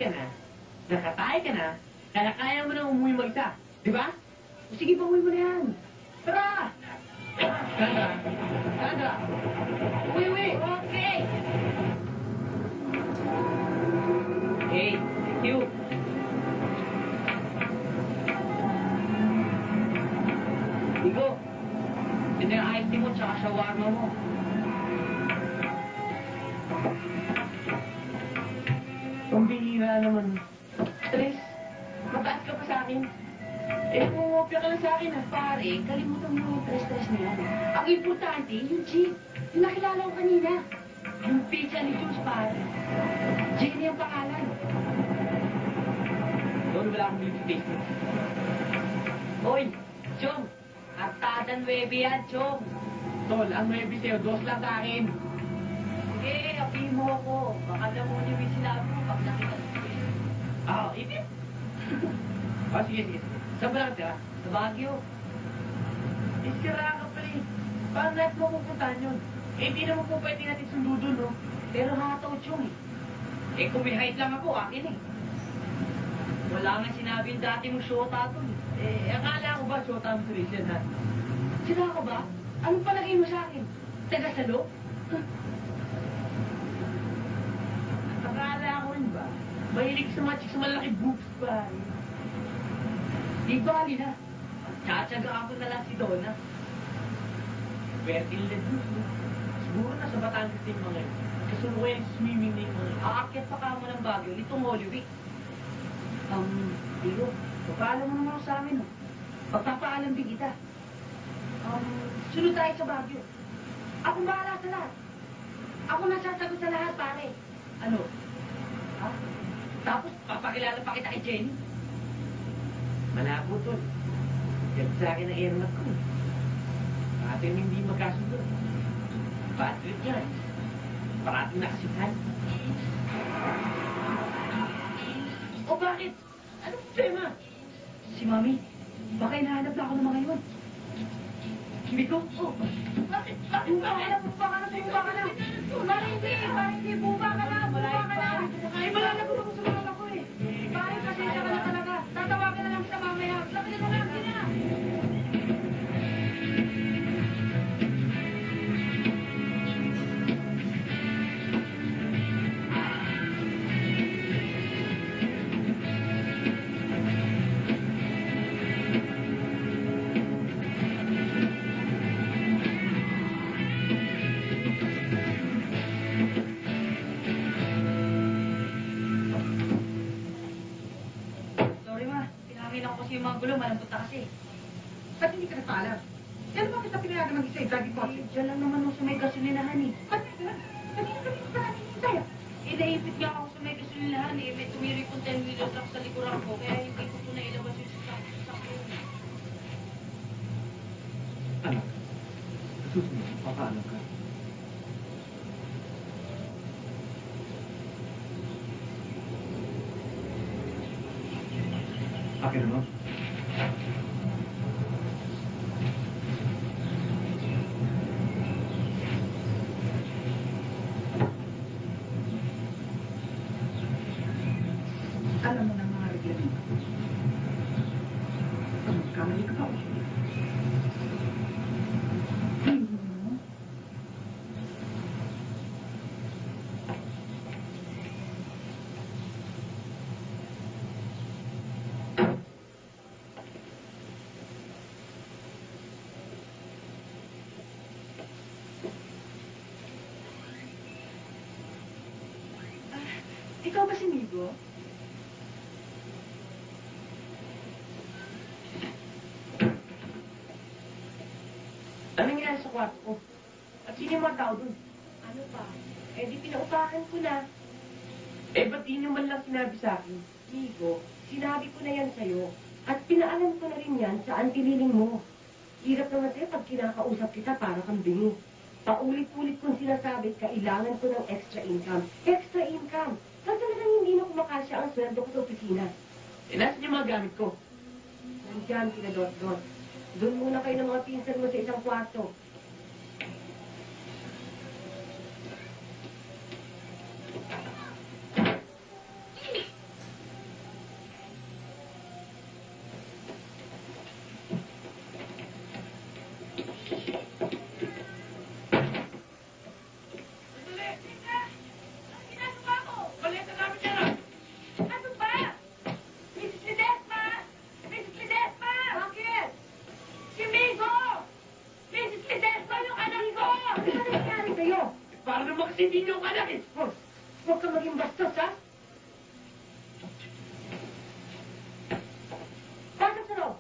ka na, nakatay ka na, kaya kaya mo na umuwi mag-isa. Di ba? O sige, pauwi mo na yan. Tara! Sandra! Sandra! Uwi! Okay! Hey, thank you. Igo, ito yung ice cream mo tsaka shawarma mo. Pambihira naman. Tres, mataas ka pa sa akin. Eh, kumopya ka lang sa akin, ha? Pare, kalimutan mo yung stress na yan. Ang importante, yung jeep. Yung nakilala ko kanina. Yung pizza ni Jules, pare. Jenny ang pangalan. Doon wala akong beauty taste. Hoy, Chong. Artadan 9 yan, Chong. Tol, ang may sa'yo, dos lang sa akin. Sige, api mo ako. Baka lamunin mo yung sinabi mo pag nakita ko. Ah, itin. Sige. Saan ba lang tira? Sa Baguio. Iskira ka pala eh. Paano natin mapupuntahan yun? Eh, di naman po pwede natin sundo dun, no? Pero hataw, Chong eh. Eh, kung may height lang ako, akin eh. Wala nga sinabi yung dati mong shota to eh. Eh, akala ko ba, short term solution, ha? Sila ka ba? Anong palagay mo sa akin? Taga-salo? Akala ko rin ba? Mahilig sa mga chicks sa malaki boobs pa. Di bali na. Tsatsaga ako na lang si Donna. Fertile na boobs, no? Siguro nasa Batangas din mga yun. Kasunod ko yung swimming na yung mga yun. Aakyat pa ka mo ng Baguio nitong Holy Week. Digo, papaalam mo naman ako sa amin, oh. Pagpapaalam din kita. Sunod tayo sa Baguio. Akong bahala sa lahat. Ako nasasagot sa lahat, pare. Ano? Ha? Tapos, papakilala pa kita kay Jenny. Malabo, tol. Yan sa akin ang airmat ko. Parating hindi magkasundo. Bad trip yan. Parating nakasitan. O bakit? Anong problema? Si Mami, baka hinahanap na ako ng mga yun. Hindi ko? Oh, bakit? Bakit? Bumaba ka na, bumaba ka na, bumaba ka na. Pare, hindi, bumaba ka na, bumaba ka na. Ay, malalagot ako sa mga ko eh. Pare, pasensya ka na talaga. Tatawagan na lang sa mamaya. Lapit mo lang, hindi na. Sorry ma, pinangin ako kasi yung mga gulo, malambot na kasi. Ba't hindi ka nagpaalam? Yan ba kita pinayagan mag-isa yung driving course? Diyan lang naman ako sa may gasolinahan eh. Ba't kanina pa natin hinintay? Inaipit nga ako sa may gasolinahan eh. May tumiri kong 10-wheeler truck sa likuran ko, kaya hindi ko ito nailabas yung sasakyan. Anak, susunod, papaalam ka. Akin mo? Alam mo na mga reglamento. Pag magkamali ka pa, Ikaw ba si Migo? Anong nangyari sa kwarto ko? At sino yung mga tao dun? Ano pa? Eh di pinaupahan ko na. Eh, ba't di nyo man lang sinabi sa akin? Migo, sinabi ko na yan sa'yo. At pinaalam ko na rin yan sa antililing mo. Hirap naman sa'yo pag kinakausap kita para kang bingi. Paulit-ulit kong sinasabi, kailangan ko ng extra income. Extra income! Saan talagang hindi na kumakasya ang sweldo ko sa opisina? Eh, nasan yung mga gamit ko? Nandiyan, kina Dot-Dot. Doon muna kayo ng mga pinsan mo sa isang kwarto. Para naman kasi hindi niyo anak eh. Huwag kang maging bastos, ha? Pasok sa loob!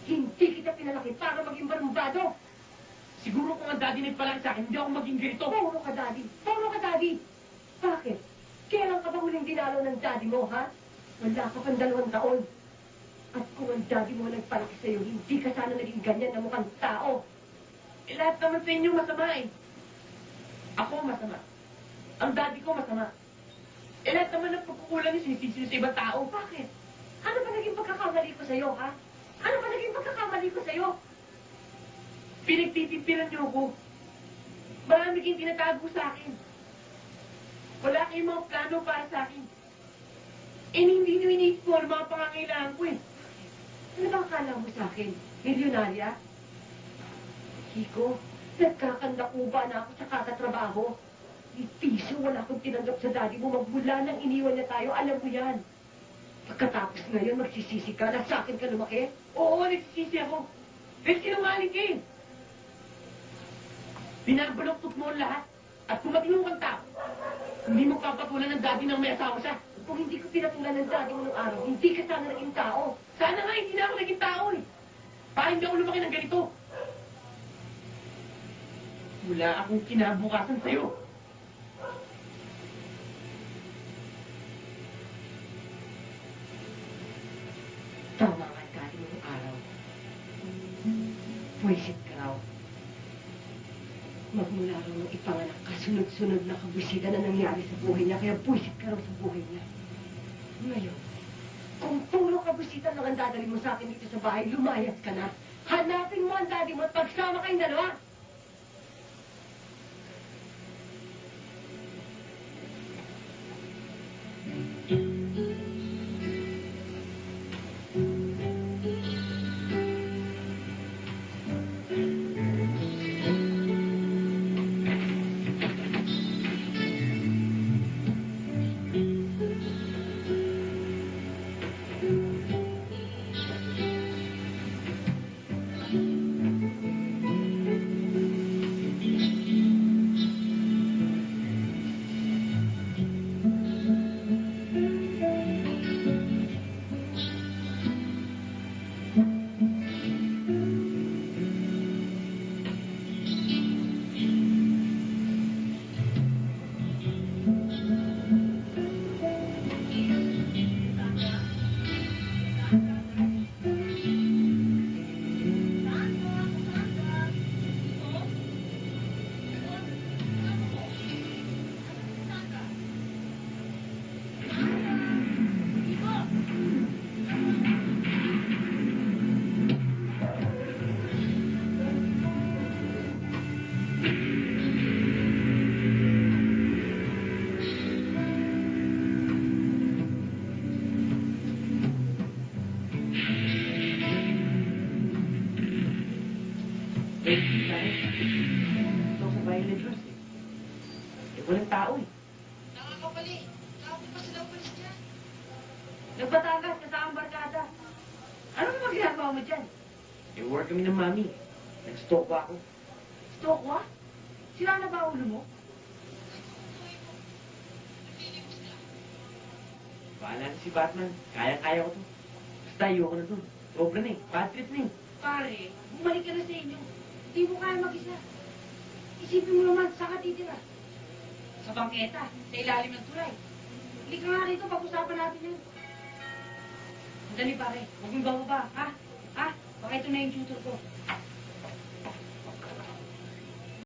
Hindi kita pinalaki para maging barumbado! Siguro kung ang daddy nagpalaki sa akin, hindi ako maging ganito. Puro ka, Daddy! Puro ka, Daddy! Bakit? Kailan ka ba huling dinalaw ng daddy mo, ha? Wala ka pang 2 taon. At kung ang daddy mo nagpalaki sa'yo, hindi ka sana naging ganyan na mukhang tao. Eh, lahat naman sa inyo masama eh. Ako masama. Ang daddy ko masama. Eh, lahat naman ng pagkukulang niyo sinisisi niyo sa ibang tao. Bakit? Ano ba naging pagkakamali ko sa'yo, ha? Ano ba naging pagkakamali ko sa'yo? Pinagtitipiran niyo ako. Marami kayong tinatago sa akin. Wala kayong mga plano para sa akin. Eh, hindi niyo iniisip ko ang mga pangangailangan ko eh. Ano ba akala mo sa akin? Milyonarya? Kiko, nagkakandakuba na ako sa kakatrabaho. Piso wala akong tinanggap sa daddy mo magmula nang iniwan niya tayo. Alam mo yan. Pagkatapos ngayon, magsisisi ka na sa akin ka lumaki? Oo, nagsisisi ako. Eh, sinungaling ka eh. Binabaloktot mo ang lahat. At kung matinong kang tao, hindi mo papatulan ng daddy nang may asawa siya. Kung hindi ko pinatulan ng daddy mo ng araw, hindi ka sana naging tao. Sana nga hindi na ako naging tao eh. Para hindi ako lumaki ng ganito. Wala akong kinabukasan sa'yo. Tama nga ang daddy mo ng araw. Pwisit ka raw. Magmula raw nung ipanganak ka, sunod-sunod na kabusida na nangyari sa buhay niya, kaya pwisit ka raw sa buhay niya. Ngayon, kung puro kabusita lang ang dadali mo sa akin dito sa bahay, lumayas ka na. Hanapin mo ang daddy mo at pagsama kayong dalawa. Eh, sabi, ito sa Violet Rose eh. Eh, walang tao eh. Nakakapali. Nakapit pa sila umalis dyan. Nagbatangas ka sa ang barkada. Ano naman ginagawa mo dyan? Eh, work kami ng mami. Nag-stalk ba ako? Stalk wa? Sira na ba ulo mo? Bahala na si Batman. Kaya-kaya ko to. Basta ayoko na to. Sobra na eh. Bad trip na eh. Pare, bumalik ka na sa inyo. Hindi mo kaya mag-isa. Isipin mo naman, saan ka titira? Sa bangketa, sa ilalim ng tulay. Hindi ka nga rito, pag-usapan natin yan. Madali pare, huwag mong bababa, ha? Ha? Baka ito na yung tutor ko.